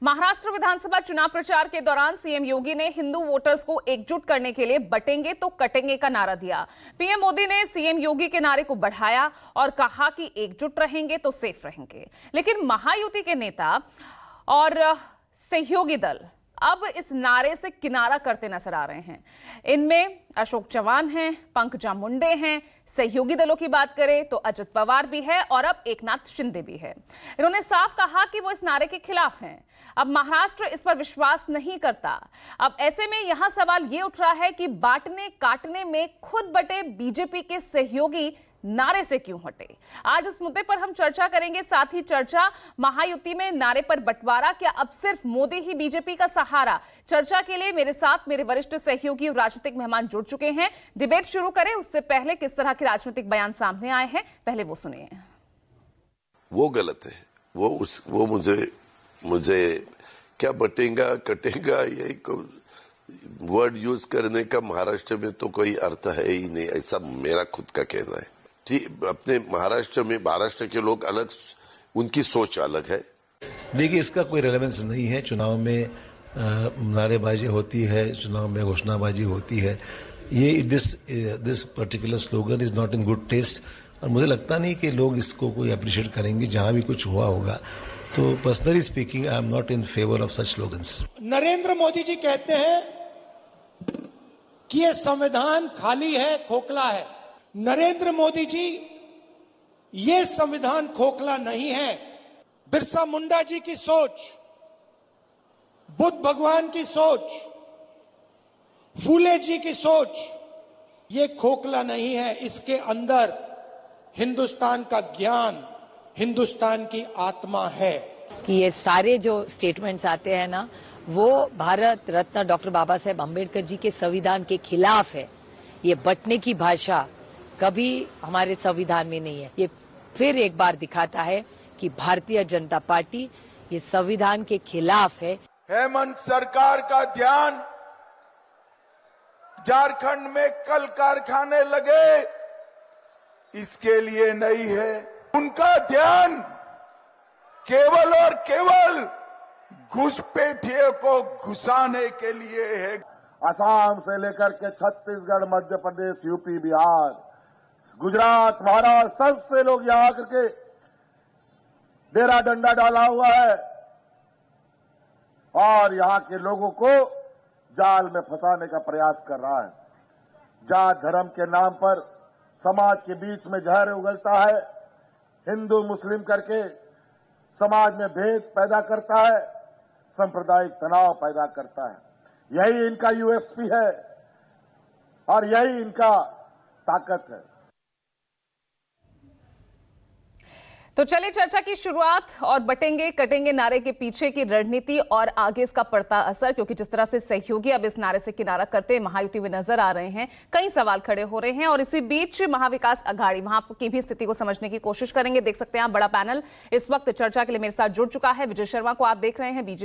महाराष्ट्र विधानसभा चुनाव प्रचार के दौरान सीएम योगी ने हिंदू वोटर्स को एकजुट करने के लिए बटेंगे तो कटेंगे का नारा दिया। पीएम मोदी ने सीएम योगी के नारे को बढ़ाया और कहा कि एकजुट रहेंगे तो सेफ रहेंगे। लेकिन महायुति के नेता और सहयोगी दल अब इस नारे से किनारा करते नजर आ रहे हैं। इनमें अशोक चव्हाण हैं, पंकजा मुंडे हैं। सहयोगी दलों की बात करें तो अजित पवार भी है और अब एकनाथ शिंदे भी है। इन्होंने साफ कहा कि वो इस नारे के खिलाफ हैं। अब महाराष्ट्र इस पर विश्वास नहीं करता। अब ऐसे में यहां सवाल ये उठ रहा है कि बांटने काटने में खुद बटे बीजेपी के सहयोगी नारे से क्यों हटे। आज इस मुद्दे पर हम चर्चा करेंगे। साथ ही चर्चा महायुति में नारे पर बंटवारा, क्या अब सिर्फ मोदी ही बीजेपी का सहारा। चर्चा के लिए मेरे साथ मेरे वरिष्ठ सहयोगी और राजनीतिक मेहमान जुड़ चुके हैं। डिबेट शुरू करें उससे पहले किस तरह के राजनीतिक बयान सामने आए हैं, पहले वो सुनिए। वो गलत है। वो मुझे क्या बटेगा कटेगा यही वर्ड यूज करने का महाराष्ट्र में तो कोई अर्थ है ही नहीं, ऐसा मेरा खुद का कहना है। ठीक, अपने महाराष्ट्र के लोग अलग, उनकी सोच अलग है। देखिए, इसका कोई रेलेवेंस नहीं है। चुनाव में नारेबाजी होती है, चुनाव में घोषणाबाजी होती है। ये this particular slogan is not in good taste और मुझे लगता नहीं कि लोग इसको कोई अप्रिशिएट करेंगे। जहां भी कुछ हुआ होगा तो personally speaking I am not in favour of such slogans. Narendra Modi ji कहते हैं कि ये संविधान खाली है, खोखला है। नरेंद्र मोदी जी, ये संविधान खोखला नहीं है। बिरसा मुंडा जी की सोच, बुद्ध भगवान की सोच, फूले जी की सोच, ये खोखला नहीं है। इसके अंदर हिंदुस्तान का ज्ञान, हिंदुस्तान की आत्मा है। कि ये सारे जो स्टेटमेंट्स आते हैं ना, वो भारत रत्न डॉक्टर बाबा साहेब अम्बेडकर जी के संविधान के खिलाफ है। ये बंटने की भाषा कभी हमारे संविधान में नहीं है। ये फिर एक बार दिखाता है कि भारतीय जनता पार्टी ये संविधान के खिलाफ है। हेमंत सरकार का ध्यान झारखंड में कल कारखाने लगे इसके लिए नहीं है। उनका ध्यान केवल और केवल घुसपैठियों को घुसाने के लिए है। असम से लेकर के छत्तीसगढ़, मध्य प्रदेश, यूपी, बिहार, गुजरात, महाराष्ट्र, सबसे लोग यहां आकर के डेरा डंडा डाला हुआ है और यहां के लोगों को जाल में फंसाने का प्रयास कर रहा है। जात धर्म के नाम पर समाज के बीच में जहर उगलता है, हिंदू मुस्लिम करके समाज में भेद पैदा करता है, सांप्रदायिक तनाव पैदा करता है। यही इनका यूएसपी है और यही इनका ताकत है। तो चलिए चर्चा की शुरुआत और बटेंगे कटेंगे नारे के पीछे की रणनीति और आगे इसका पड़ता असर, क्योंकि जिस तरह से सहयोगी अब इस नारे से किनारा करते महायुति में नजर आ रहे हैं, कई सवाल खड़े हो रहे हैं। और इसी बीच महाविकास अघाड़ी, वहां की भी स्थिति को समझने की कोशिश करेंगे। देख सकते हैं आप, बड़ा पैनल इस वक्त चर्चा के लिए मेरे साथ जुड़ चुका है। विजय शर्मा को आप देख रहे हैं, बीजेपी